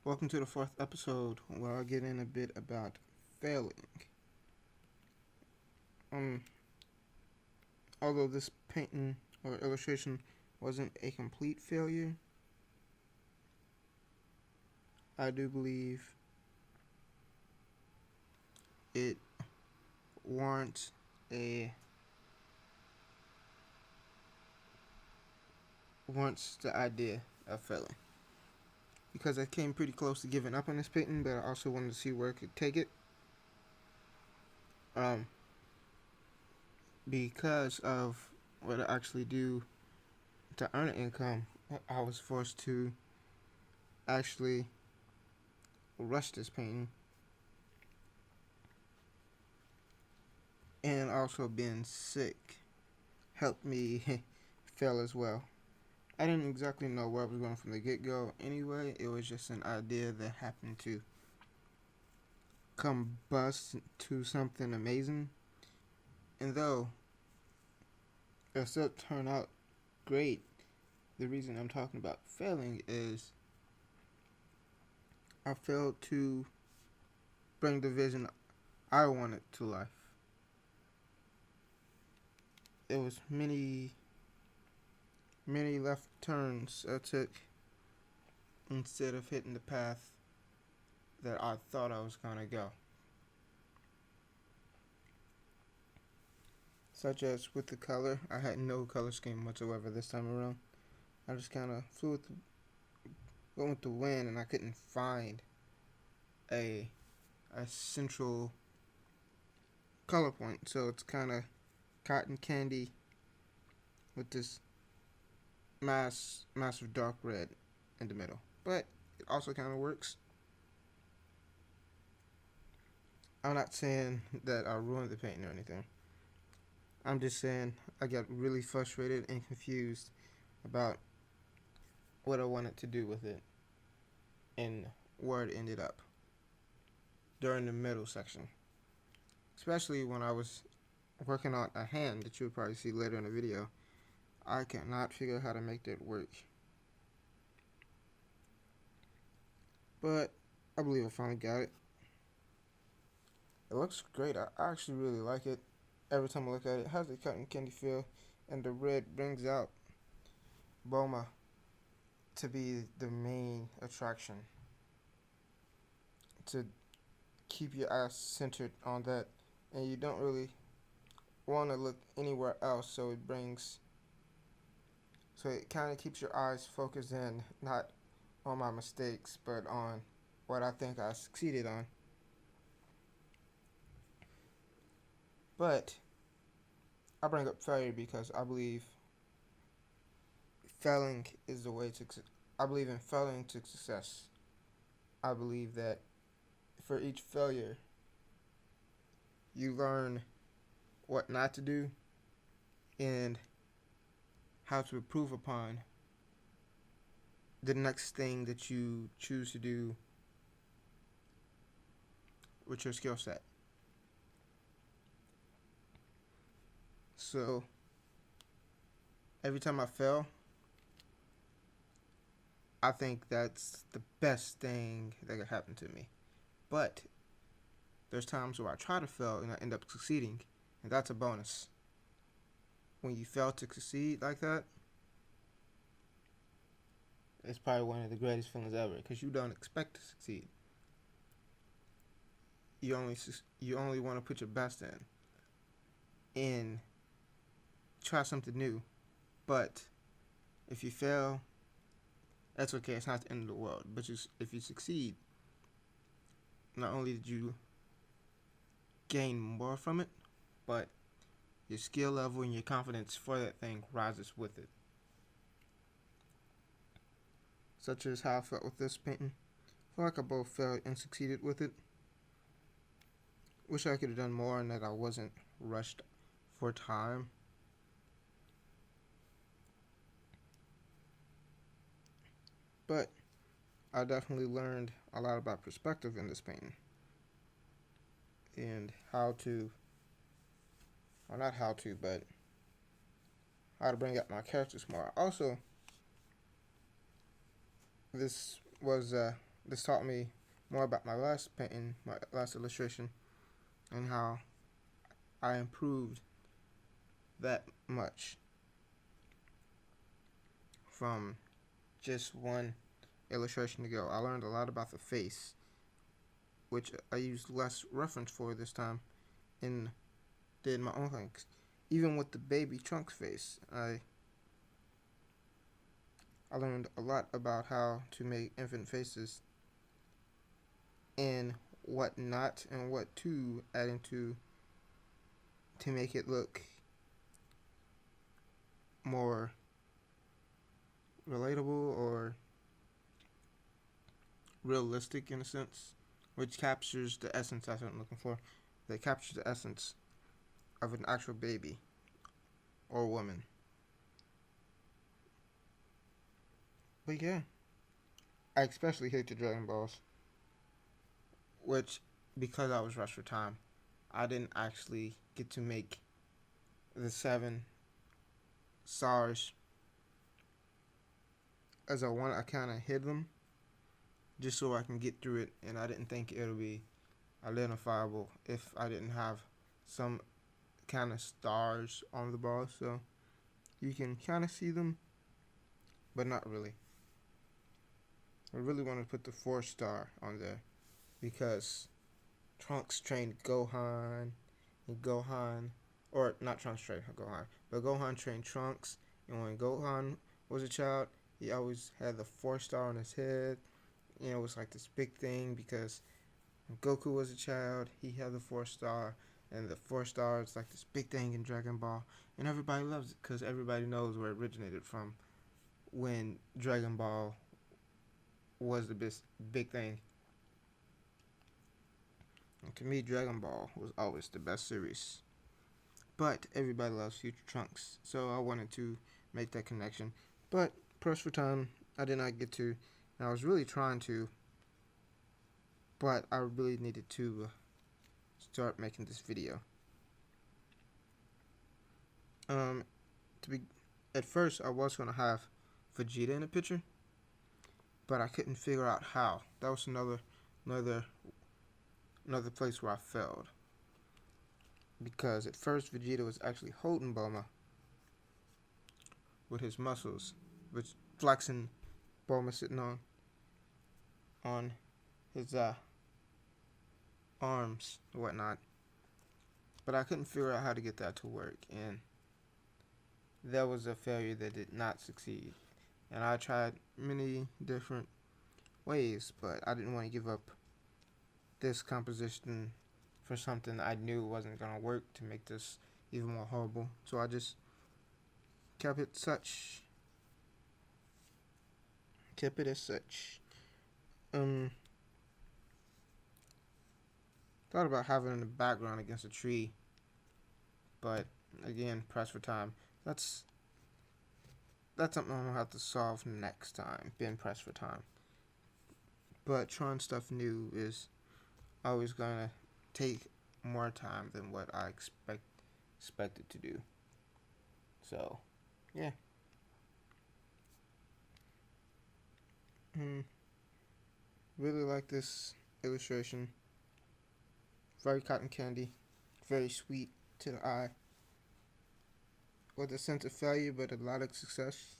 Welcome to the fourth episode where I'll get in a bit about failing. Um, Although this painting or illustration wasn't a complete failure, I do believe it warrants a warrants the idea of failing because I came pretty close to giving up on this painting, but I also wanted to see where I could take it. Um, because of what I actually do to earn an income, I was forced to actually rush this painting, and also being sick helped me fail as well. I didn't exactly know where I was going from the get-go anyway. It was just an idea that happened to combust to something amazing. And though it still turned out great, the reason I'm talking about failing is I failed to bring the vision I wanted to life. It was many left turns I took instead of hitting the path that I thought I was gonna go. Such as with the color, I had no color scheme whatsoever this time around. I just kind of went with the wind, and I couldn't find a central color point. So it's kind of cotton candy with this massive dark red in the middle. But it also kind of works. I'm not saying that I ruined the painting or anything. I'm just saying I got really frustrated and confused about what I wanted to do with it and where it ended up during the middle section. Especially when I was working on a hand that you'll probably see later in the video. I cannot figure out how to make that work. But I believe I finally got it. It looks great. I actually really like it. Every time I look at it, it has a cotton candy feel, and the red brings out Bulma to be the main attraction. To keep your eyes centered on that, and you don't really want to look anywhere else, so it kind of keeps your eyes focused in, not on my mistakes, but on what I think I succeeded on. But I bring up failure because I believe failing is the way to. I believe in failing to success. I believe that for each failure, you learn what not to do and how to improve upon the next thing that you choose to do with your skill set. So every time I fail, I think that's the best thing that could happen to me. But there's times where I try to fail and I end up succeeding, and that's a bonus. When you fail to succeed like that, it's probably one of the greatest feelings ever because you don't expect to succeed. You only want to put your best in and try something new. But if you fail, that's okay. It's not the end of the world. But if you succeed, not only did you gain more from it, but your skill level and your confidence for that thing rises with it. Such as how I felt with this painting. I feel like I both failed and succeeded with it. Wish I could have done more and that I wasn't rushed for time. But I definitely learned a lot about perspective in this painting. And how to, or not how to, but how to bring out my characters more. Also, this was this taught me more about my last painting, my last illustration, and how I improved that much from just one illustration ago. I learned a lot about the face, which I used less reference for this time and did my own things. Even with the baby Trunks face, I learned a lot about how to make infant faces and what not and what to add into to make it look more relatable or realistic in a sense, which captures the essence that's what I'm looking for. That captures the essence of an actual baby or woman. But yeah, I especially hate the Dragon Balls, which, because I was rushed for time, I didn't actually get to make the 7 stars as I wanted. I kind of hid them just so I can get through it, and I didn't think it would be identifiable if I didn't have some kind of stars on the ball. So you can kind of see them, but not really. I really want to put the 4-star on there because Trunks trained Gohan, and Gohan, or not Trunks trained Gohan, but Gohan trained Trunks, and when Gohan was a child, he always had the 4-star on his head. You know, it was like this big thing because when Goku was a child, he had the 4-star, and the 4-star is like this big thing in Dragon Ball, and everybody loves it because everybody knows where it originated from when Dragon Ball was the big thing. And to me, Dragon Ball was always the best series. But everybody loves Future Trunks, so I wanted to make that connection. But pressed for time, I did not get to, and I was really trying to, but I really needed to start making this video. To be, at first I was gonna have Vegeta in the picture, but I couldn't figure out how. That was another place where I failed. Because at first Vegeta was actually holding Bulma with his muscles, which flexing Bulma sitting on his arms and whatnot. But I couldn't figure out how to get that to work, and that was a failure that did not succeed. And I tried many different ways, but I didn't want to give up this composition for something I knew wasn't going to work to make this even more horrible. So I just kept it as such. Thought about having it in the background against a tree, but again, pressed for time. That's something I'm gonna have to solve next time, being pressed for time. But trying stuff new is always gonna take more time than what I expected to do. So, yeah. Really like this illustration. Very cotton candy, very sweet to the eye, with a sense of failure but a lot of success.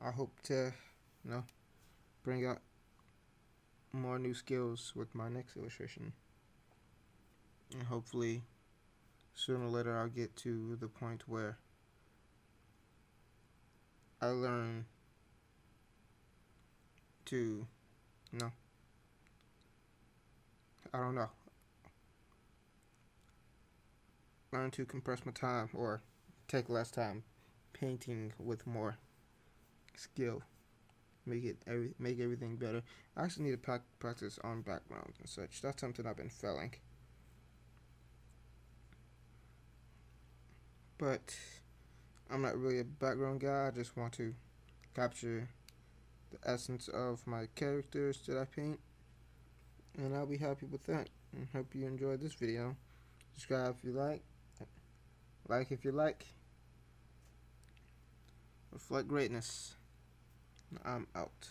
I hope to, bring out more new skills with my next illustration. And hopefully, sooner or later, I'll get to the point where I learn to, learn to compress my time or take less time painting with more skill. Make everything better. I actually need to practice on backgrounds and such. That's something I've been failing. But I'm not really a background guy. I just want to capture the essence of my characters that I paint, and I'll be happy with that. And hope you enjoyed this video. Subscribe if you like if you like. Reflect greatness. I'm out.